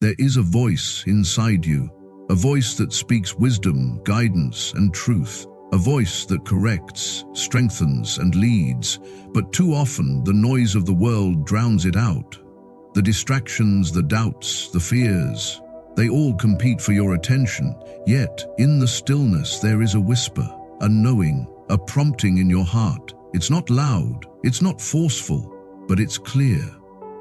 There is a voice inside you, a voice that speaks wisdom, guidance, and truth, a voice that corrects, strengthens, and leads, but too often the noise of the world drowns it out. The distractions, the doubts, the fears, they all compete for your attention, yet in the stillness there is a whisper, a knowing, a prompting in your heart. It's not loud, it's not forceful, but it's clear.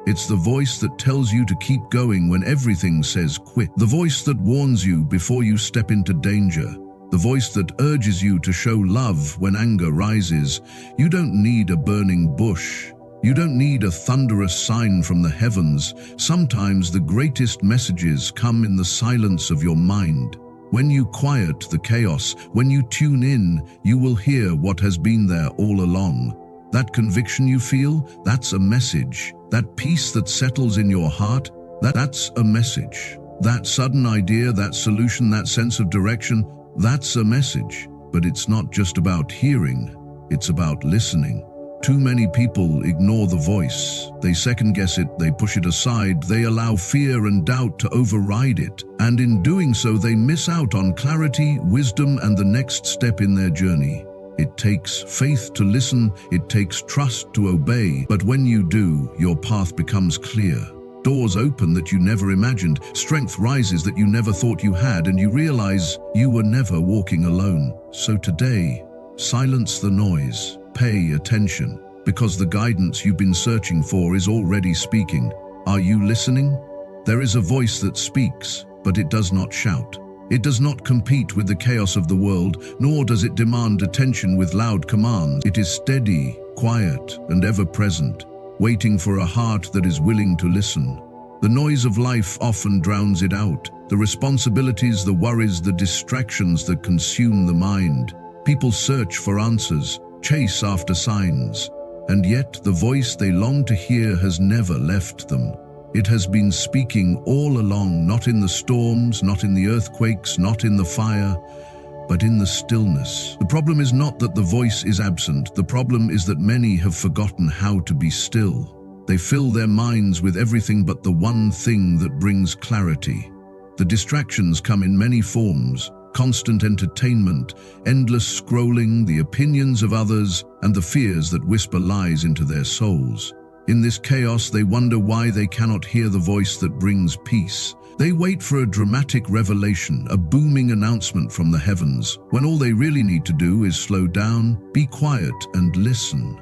It's the voice that tells you to keep going when everything says quit. The voice that warns you before you step into danger. The voice that urges you to show love when anger rises. You don't need a burning bush. You don't need a thunderous sign from the heavens. Sometimes the greatest messages come in the silence of your mind. When you quiet the chaos, when you tune in, you will hear what has been there all along. That conviction you feel, that's a message. That peace that settles in your heart, that's a message. That sudden idea, that solution, that sense of direction, that's a message. But it's not just about hearing, it's about listening. Too many people ignore the voice. They second-guess it, they push it aside, they allow fear and doubt to override it. And in doing so, they miss out on clarity, wisdom, and the next step in their journey. It takes faith to listen, it takes trust to obey, but when you do, your path becomes clear. Doors open that you never imagined, strength rises that you never thought you had, and you realize you were never walking alone. So today, silence the noise, pay attention, because the guidance you've been searching for is already speaking. Are you listening? There is a voice that speaks, but it does not shout. It does not compete with the chaos of the world, nor does it demand attention with loud commands. It is steady, quiet, and ever-present, waiting for a heart that is willing to listen. The noise of life often drowns it out. The responsibilities, the worries, the distractions that consume the mind. People search for answers, chase after signs, and yet the voice they long to hear has never left them. It has been speaking all along, not in the storms, not in the earthquakes, not in the fire, but in the stillness. The problem is not that the voice is absent. The problem is that many have forgotten how to be still. They fill their minds with everything but the one thing that brings clarity. The distractions come in many forms: constant entertainment, endless scrolling, the opinions of others, and the fears that whisper lies into their souls. In this chaos, they wonder why they cannot hear the voice that brings peace. They wait for a dramatic revelation, a booming announcement from the heavens, when all they really need to do is slow down, be quiet, and listen.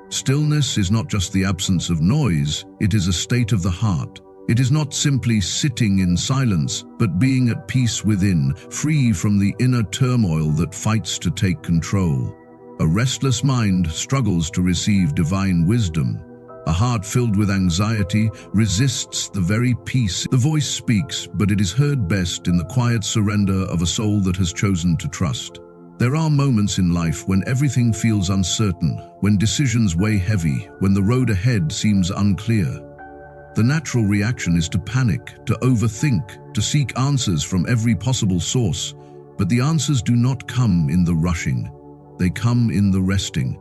Stillness is not just the absence of noise, it is a state of the heart. It is not simply sitting in silence, but being at peace within, free from the inner turmoil that fights to take control. A restless mind struggles to receive divine wisdom. A heart filled with anxiety resists the very peace. The voice speaks, but it is heard best in the quiet surrender of a soul that has chosen to trust. There are moments in life when everything feels uncertain, when decisions weigh heavy, when the road ahead seems unclear. The natural reaction is to panic, to overthink, to seek answers from every possible source. But the answers do not come in the rushing. They come in the resting.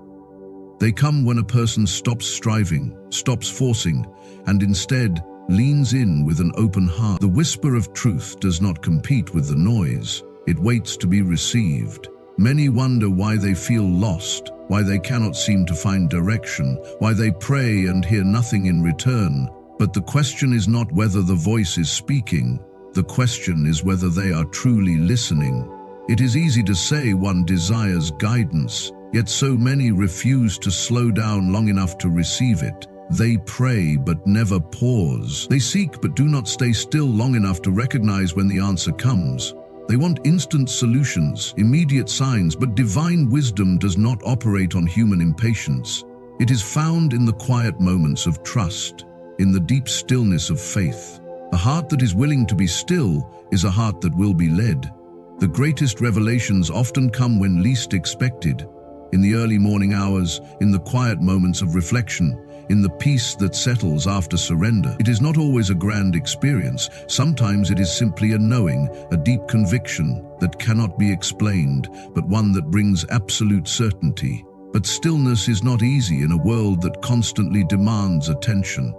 They come when a person stops striving, stops forcing, and instead leans in with an open heart. The whisper of truth does not compete with the noise. It waits to be received. Many wonder why they feel lost, why they cannot seem to find direction, why they pray and hear nothing in return. But the question is not whether the voice is speaking. The question is whether they are truly listening. It is easy to say one desires guidance, yet so many refuse to slow down long enough to receive it. They pray but never pause. They seek but do not stay still long enough to recognize when the answer comes. They want instant solutions, immediate signs, but divine wisdom does not operate on human impatience. It is found in the quiet moments of trust, in the deep stillness of faith. A heart that is willing to be still is a heart that will be led. The greatest revelations often come when least expected. In the early morning hours, in the quiet moments of reflection, in the peace that settles after surrender. It is not always a grand experience. Sometimes it is simply a knowing, a deep conviction that cannot be explained, but one that brings absolute certainty. But stillness is not easy in a world that constantly demands attention.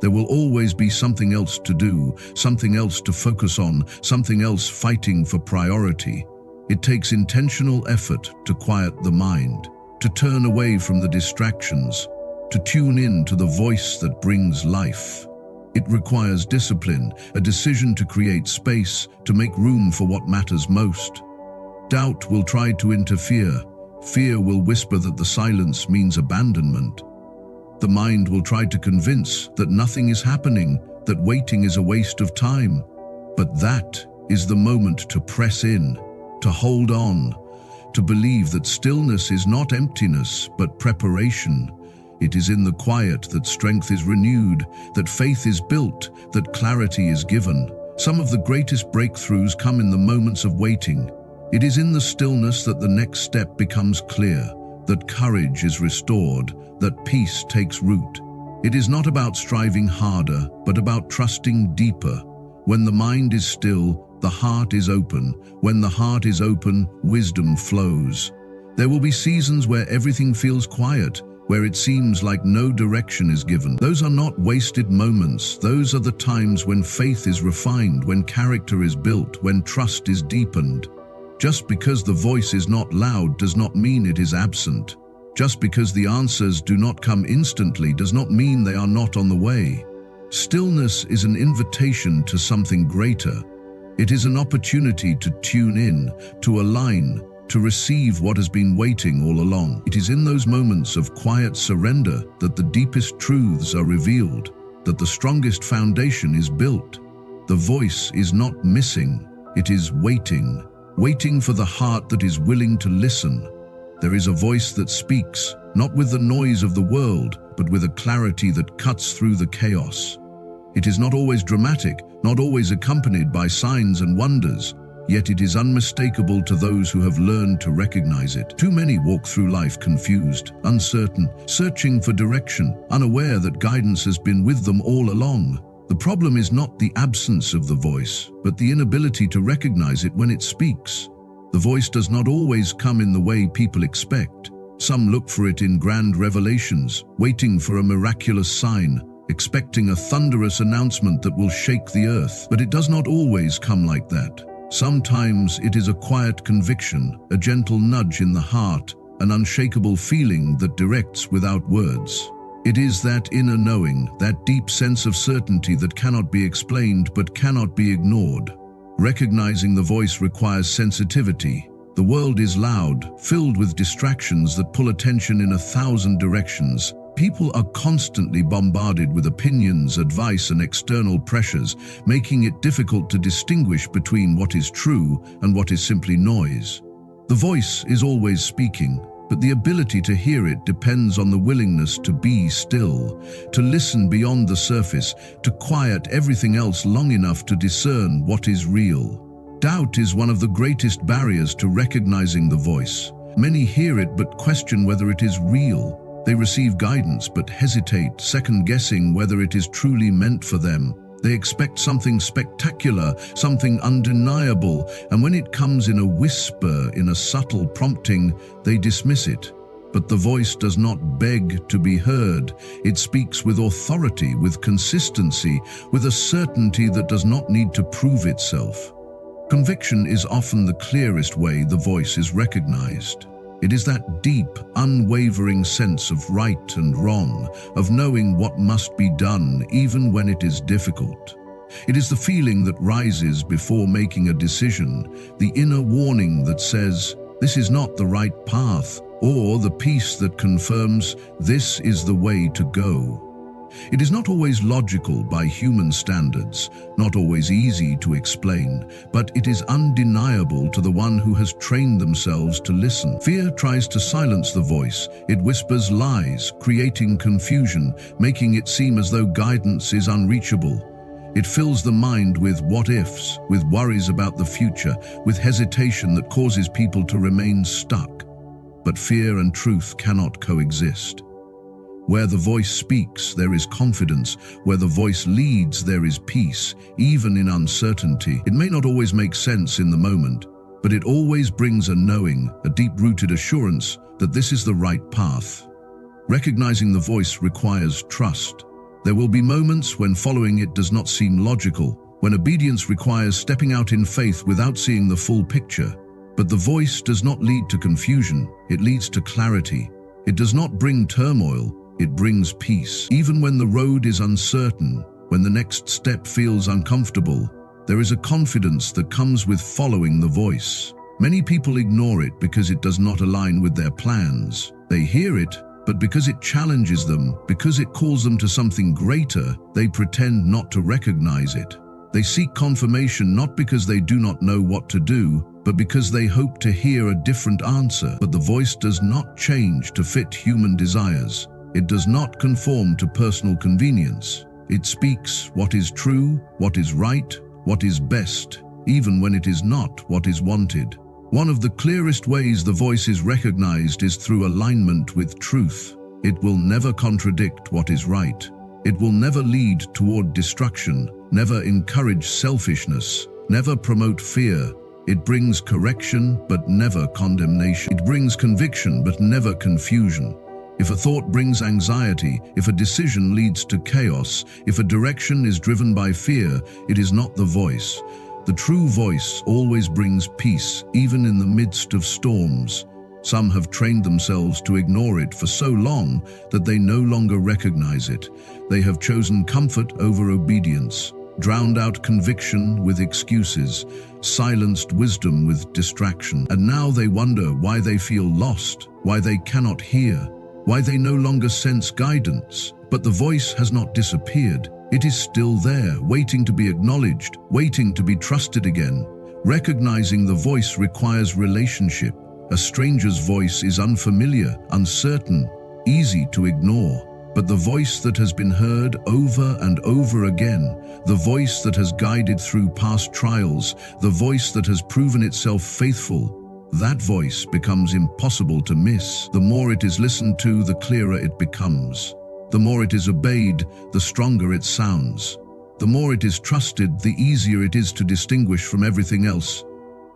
There will always be something else to do, something else to focus on, something else fighting for priority. It takes intentional effort to quiet the mind, to turn away from the distractions, to tune in to the voice that brings life. It requires discipline, a decision to create space, to make room for what matters most. Doubt will try to interfere. Fear will whisper that the silence means abandonment. The mind will try to convince that nothing is happening, that waiting is a waste of time. But that is the moment to press in, to hold on, to believe that stillness is not emptiness, but preparation. It is in the quiet that strength is renewed, that faith is built, that clarity is given. Some of the greatest breakthroughs come in the moments of waiting. It is in the stillness that the next step becomes clear, that courage is restored, that peace takes root. It is not about striving harder, but about trusting deeper. When the mind is still, the heart is open. When the heart is open, wisdom flows. There will be seasons where everything feels quiet, where it seems like no direction is given. Those are not wasted moments. Those are the times when faith is refined, when character is built, when trust is deepened. Just because the voice is not loud does not mean it is absent. Just because the answers do not come instantly does not mean they are not on the way. Stillness is an invitation to something greater. It is an opportunity to tune in, to align, to receive what has been waiting all along. It is in those moments of quiet surrender that the deepest truths are revealed, that the strongest foundation is built. The voice is not missing, it is waiting. Waiting for the heart that is willing to listen. There is a voice that speaks, not with the noise of the world, but with a clarity that cuts through the chaos. It is not always dramatic, not always accompanied by signs and wonders, yet it is unmistakable to those who have learned to recognize it. Too many walk through life confused, uncertain, searching for direction, unaware that guidance has been with them all along. The problem is not the absence of the voice, but the inability to recognize it when it speaks. The voice does not always come in the way people expect. Some look for it in grand revelations, waiting for a miraculous sign, expecting a thunderous announcement that will shake the earth. But it does not always come like that. Sometimes it is a quiet conviction, a gentle nudge in the heart, an unshakable feeling that directs without words. It is that inner knowing, that deep sense of certainty that cannot be explained but cannot be ignored. Recognizing the voice requires sensitivity. The world is loud, filled with distractions that pull attention in 1,000 directions. People are constantly bombarded with opinions, advice, and external pressures, making it difficult to distinguish between what is true and what is simply noise. The voice is always speaking, but the ability to hear it depends on the willingness to be still, to listen beyond the surface, to quiet everything else long enough to discern what is real. Doubt is one of the greatest barriers to recognizing the voice. Many hear it but question whether it is real. They receive guidance but hesitate, second-guessing whether it is truly meant for them. They expect something spectacular, something undeniable, and when it comes in a whisper, in a subtle prompting, they dismiss it. But the voice does not beg to be heard. It speaks with authority, with consistency, with a certainty that does not need to prove itself. Conviction is often the clearest way the voice is recognized. It is that deep, unwavering sense of right and wrong, of knowing what must be done even when it is difficult. It is the feeling that rises before making a decision, the inner warning that says, "This is not the right path," or the peace that confirms, "This is the way to go." It is not always logical by human standards, not always easy to explain, but it is undeniable to the one who has trained themselves to listen. Fear tries to silence the voice. It whispers lies, creating confusion, making it seem as though guidance is unreachable. It fills the mind with what-ifs, with worries about the future, with hesitation that causes people to remain stuck. But fear and truth cannot coexist. Where the voice speaks, there is confidence. Where the voice leads, there is peace, even in uncertainty. It may not always make sense in the moment, but it always brings a knowing, a deep-rooted assurance that this is the right path. Recognizing the voice requires trust. There will be moments when following it does not seem logical, when obedience requires stepping out in faith without seeing the full picture. But the voice does not lead to confusion, it leads to clarity. It does not bring turmoil, it brings peace. Even when the road is uncertain, when the next step feels uncomfortable, there is a confidence that comes with following the voice. Many people ignore it because it does not align with their plans. They hear it, but because it challenges them, because it calls them to something greater, they pretend not to recognize it. They seek confirmation not because they do not know what to do, but because they hope to hear a different answer. But the voice does not change to fit human desires. It does not conform to personal convenience. It speaks what is true, what is right, what is best, even when it is not what is wanted. One of the clearest ways the voice is recognized is through alignment with truth. It will never contradict what is right. It will never lead toward destruction, never encourage selfishness, never promote fear. It brings correction, but never condemnation. It brings conviction, but never confusion. If a thought brings anxiety, if a decision leads to chaos, if a direction is driven by fear, it is not the voice. The true voice always brings peace, even in the midst of storms. Some have trained themselves to ignore it for so long that they no longer recognize it. They have chosen comfort over obedience, drowned out conviction with excuses, silenced wisdom with distraction. And now they wonder why they feel lost, why they cannot hear, why they no longer sense guidance. But the voice has not disappeared. It is still there, waiting to be acknowledged, waiting to be trusted again. Recognizing the voice requires relationship. A stranger's voice is unfamiliar, uncertain, easy to ignore. But the voice that has been heard over and over again, the voice that has guided through past trials, the voice that has proven itself faithful, that voice becomes impossible to miss. The more it is listened to, the clearer it becomes. The more it is obeyed, the stronger it sounds. The more it is trusted, the easier it is to distinguish from everything else.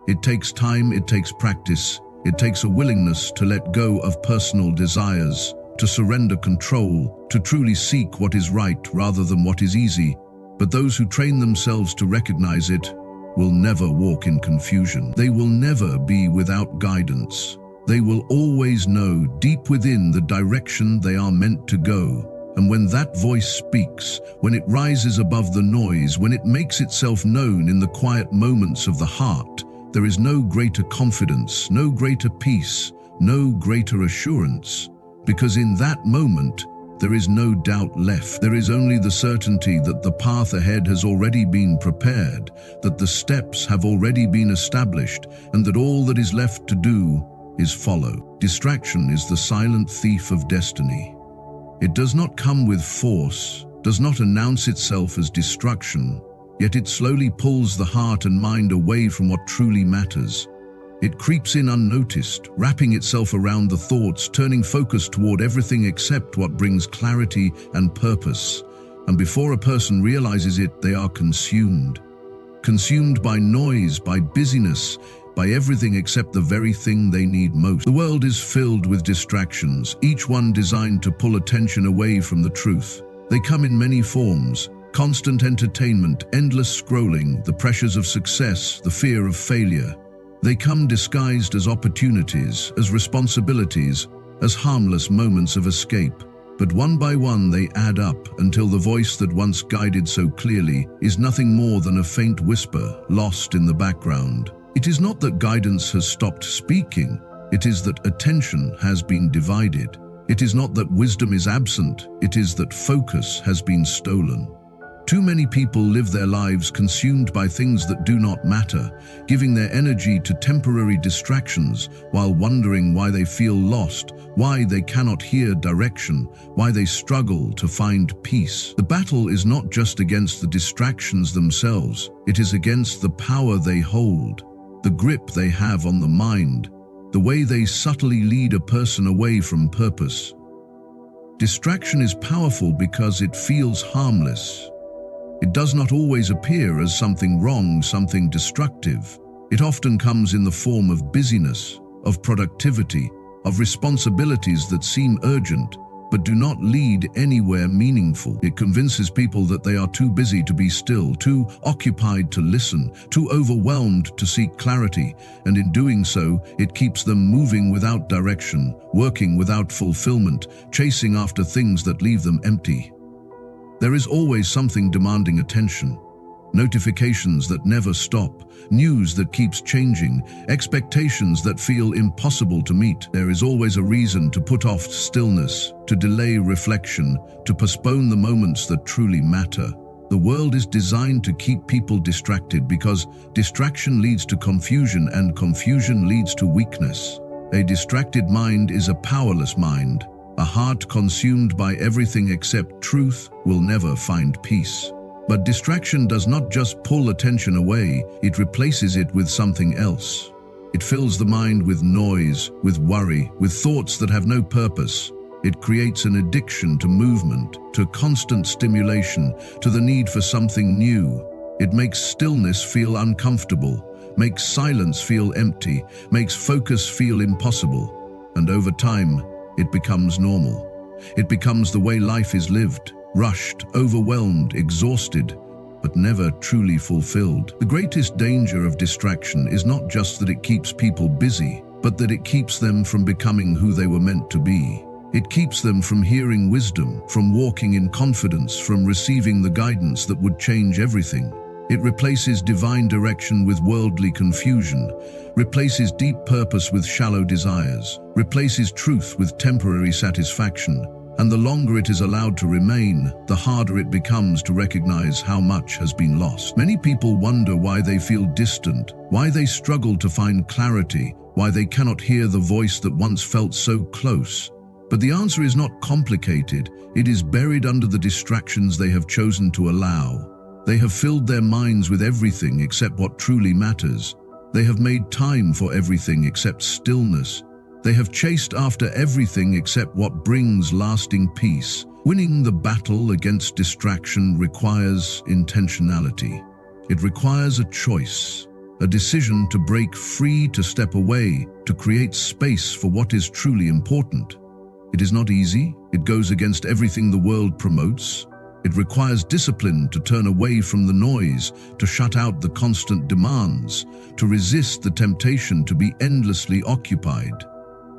It takes time, it takes practice, it takes a willingness to let go of personal desires, to surrender control, to truly seek what is right rather than what is easy. But those who train themselves to recognize it will never walk in confusion. They will never be without guidance. They will always know deep within the direction they are meant to go. And when that voice speaks, when it rises above the noise, when it makes itself known in the quiet moments of the heart, there is no greater confidence, no greater peace, no greater assurance. Because in that moment, there is no doubt left. There is only the certainty that the path ahead has already been prepared, that the steps have already been established, and that all that is left to do is follow. Distraction is the silent thief of destiny. It does not come with force, does not announce itself as destruction, yet it slowly pulls the heart and mind away from what truly matters. It creeps in unnoticed, wrapping itself around the thoughts, turning focus toward everything except what brings clarity and purpose. And before a person realizes it, they are consumed. Consumed by noise, by busyness, by everything except the very thing they need most. The world is filled with distractions, each one designed to pull attention away from the truth. They come in many forms: constant entertainment, endless scrolling, the pressures of success, the fear of failure. They come disguised as opportunities, as responsibilities, as harmless moments of escape. But one by one they add up until the voice that once guided so clearly is nothing more than a faint whisper, lost in the background. It is not that guidance has stopped speaking, it is that attention has been divided. It is not that wisdom is absent, it is that focus has been stolen. Too many people live their lives consumed by things that do not matter, giving their energy to temporary distractions while wondering why they feel lost, why they cannot hear direction, why they struggle to find peace. The battle is not just against the distractions themselves, it is against the power they hold, the grip they have on the mind, the way they subtly lead a person away from purpose. Distraction is powerful because it feels harmless. It does not always appear as something wrong, something destructive. It often comes in the form of busyness, of productivity, of responsibilities that seem urgent, but do not lead anywhere meaningful. It convinces people that they are too busy to be still, too occupied to listen, too overwhelmed to seek clarity, and in doing so, it keeps them moving without direction, working without fulfillment, chasing after things that leave them empty. There is always something demanding attention. Notifications that never stop, news that keeps changing, expectations that feel impossible to meet. There is always a reason to put off stillness, to delay reflection, to postpone the moments that truly matter. The world is designed to keep people distracted because distraction leads to confusion and confusion leads to weakness. A distracted mind is a powerless mind. A heart consumed by everything except truth will never find peace. But distraction does not just pull attention away, it replaces it with something else. It fills the mind with noise, with worry, with thoughts that have no purpose. It creates an addiction to movement, to constant stimulation, to the need for something new. It makes stillness feel uncomfortable, makes silence feel empty, makes focus feel impossible. And over time, it becomes normal. It becomes the way life is lived. Rushed, overwhelmed, exhausted, but never truly fulfilled. The greatest danger of distraction is not just that it keeps people busy, but that it keeps them from becoming who they were meant to be. It keeps them from hearing wisdom, from walking in confidence, from receiving the guidance that would change everything. It replaces divine direction with worldly confusion, replaces deep purpose with shallow desires, replaces truth with temporary satisfaction. And the longer it is allowed to remain, the harder it becomes to recognize how much has been lost. Many people wonder why they feel distant, why they struggle to find clarity, why they cannot hear the voice that once felt so close. But the answer is not complicated. It is buried under the distractions they have chosen to allow. They have filled their minds with everything except what truly matters. They have made time for everything except stillness. They have chased after everything except what brings lasting peace. Winning the battle against distraction requires intentionality. It requires a choice, a decision to break free, to step away, to create space for what is truly important. It is not easy. It goes against everything the world promotes. It requires discipline to turn away from the noise, to shut out the constant demands, to resist the temptation to be endlessly occupied.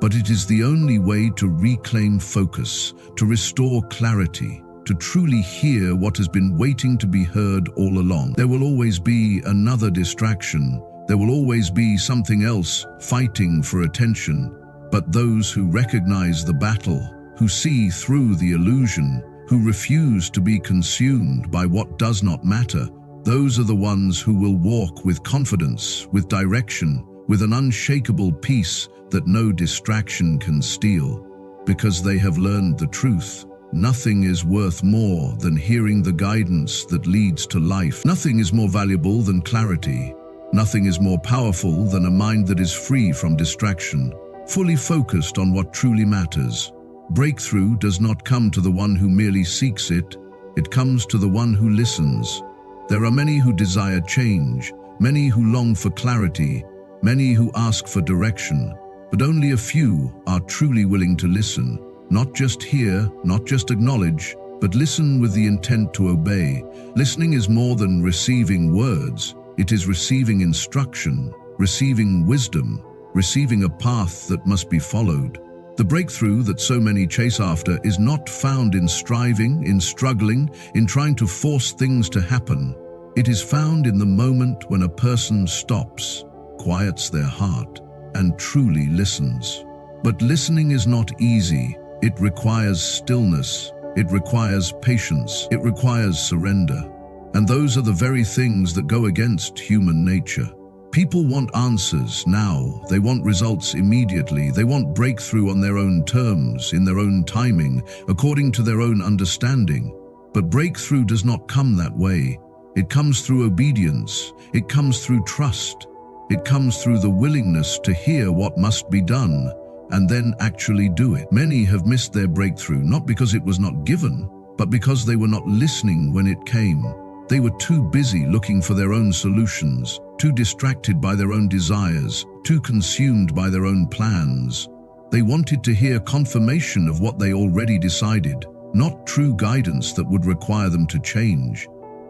But it is the only way to reclaim focus, to restore clarity, to truly hear what has been waiting to be heard all along. There will always be another distraction. There will always be something else fighting for attention. But those who recognize the battle, who see through the illusion, who refuse to be consumed by what does not matter, those are the ones who will walk with confidence, with direction, with an unshakable peace that no distraction can steal, because they have learned the truth. Nothing is worth more than hearing the guidance that leads to life. Nothing is more valuable than clarity. Nothing is more powerful than a mind that is free from distraction, fully focused on what truly matters. Breakthrough does not come to the one who merely seeks it. It comes to the one who listens. There are many who desire change, many who long for clarity, many who ask for direction, but only a few are truly willing to listen. Not just hear, not just acknowledge, but listen with the intent to obey. Listening is more than receiving words. It is receiving instruction, receiving wisdom, receiving a path that must be followed. The breakthrough that so many chase after is not found in striving, in struggling, in trying to force things to happen. It is found in the moment when a person stops, quiets their heart, and truly listens. But listening is not easy. It requires stillness. It requires patience. It requires surrender. And those are the very things that go against human nature. People want answers now. They want results immediately. They want breakthrough on their own terms, in their own timing, according to their own understanding. But breakthrough does not come that way. It comes through obedience. It comes through trust. It comes through the willingness to hear what must be done and then actually do it. Many have missed their breakthrough not because it was not given, but because they were not listening when it came. They were too busy looking for their own solutions, too distracted by their own desires, too consumed by their own plans. They wanted to hear confirmation of what they already decided, not true guidance that would require them to change.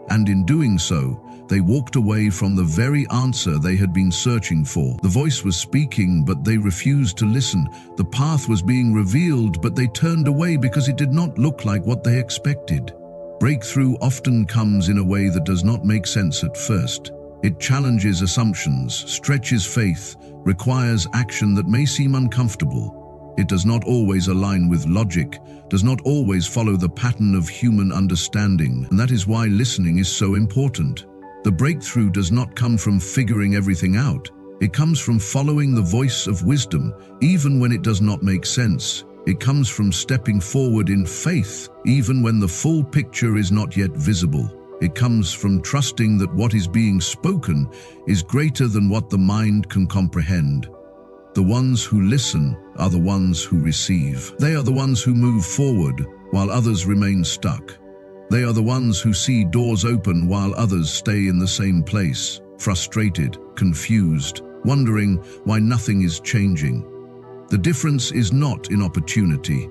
And in doing so, they walked away from the very answer they had been searching for. The voice was speaking, but they refused to listen. The path was being revealed, but they turned away because it did not look like what they expected. Breakthrough often comes in a way that does not make sense at first. It challenges assumptions, stretches faith, requires action that may seem uncomfortable. It does not always align with logic, does not always follow the pattern of human understanding, and that is why listening is so important. The breakthrough does not come from figuring everything out. It comes from following the voice of wisdom, even when it does not make sense. It comes from stepping forward in faith, even when the full picture is not yet visible. It comes from trusting that what is being spoken is greater than what the mind can comprehend. The ones who listen are the ones who receive. They are the ones who move forward while others remain stuck. They are the ones who see doors open while others stay in the same place, frustrated, confused, wondering why nothing is changing. The difference is not in opportunity.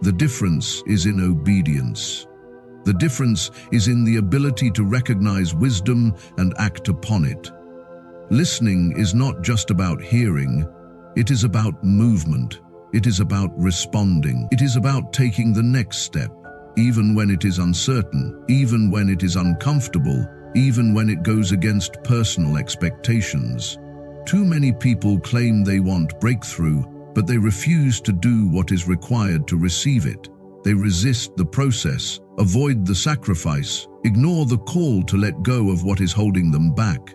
The difference is in obedience. The difference is in the ability to recognize wisdom and act upon it. Listening is not just about hearing. It is about movement. It is about responding. It is about taking the next step, even when it is uncertain, even when it is uncomfortable, even when it goes against personal expectations. Too many people claim they want breakthrough, but they refuse to do what is required to receive it. They resist the process, avoid the sacrifice, ignore the call to let go of what is holding them back.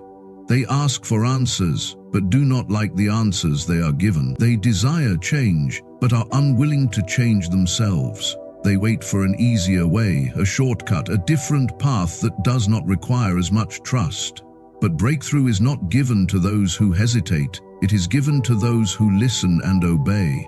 They ask for answers, but do not like the answers they are given. They desire change, but are unwilling to change themselves. They wait for an easier way, a shortcut, a different path that does not require as much trust. But breakthrough is not given to those who hesitate. It is given to those who listen and obey.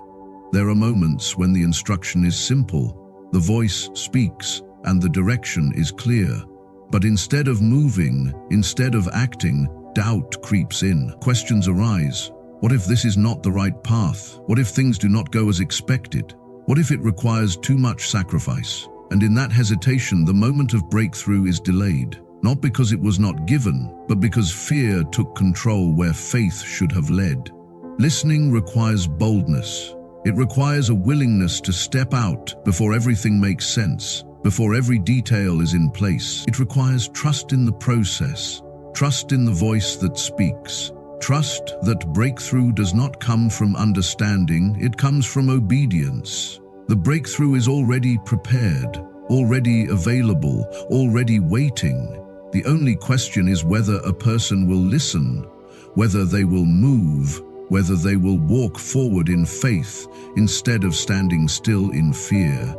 There are moments when the instruction is simple, the voice speaks, and the direction is clear. But instead of moving, instead of acting, doubt creeps in. Questions arise. What if this is not the right path? What if things do not go as expected? What if it requires too much sacrifice? And in that hesitation, the moment of breakthrough is delayed. Not because it was not given, but because fear took control where faith should have led. Listening requires boldness. It requires a willingness to step out before everything makes sense, before every detail is in place. It requires trust in the process, trust in the voice that speaks, trust that breakthrough does not come from understanding, it comes from obedience. The breakthrough is already prepared, already available, already waiting. The only question is whether a person will listen, whether they will move, whether they will walk forward in faith instead of standing still in fear.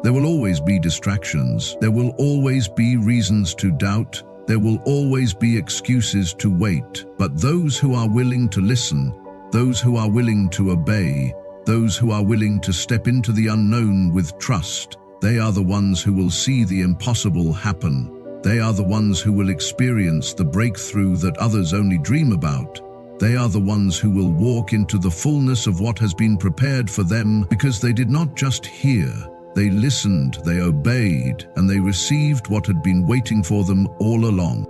There will always be distractions. There will always be reasons to doubt. There will always be excuses to wait. But those who are willing to listen, those who are willing to obey, those who are willing to step into the unknown with trust, they are the ones who will see the impossible happen. They are the ones who will experience the breakthrough that others only dream about. They are the ones who will walk into the fullness of what has been prepared for them because they did not just hear. They listened, they obeyed, and they received what had been waiting for them all along.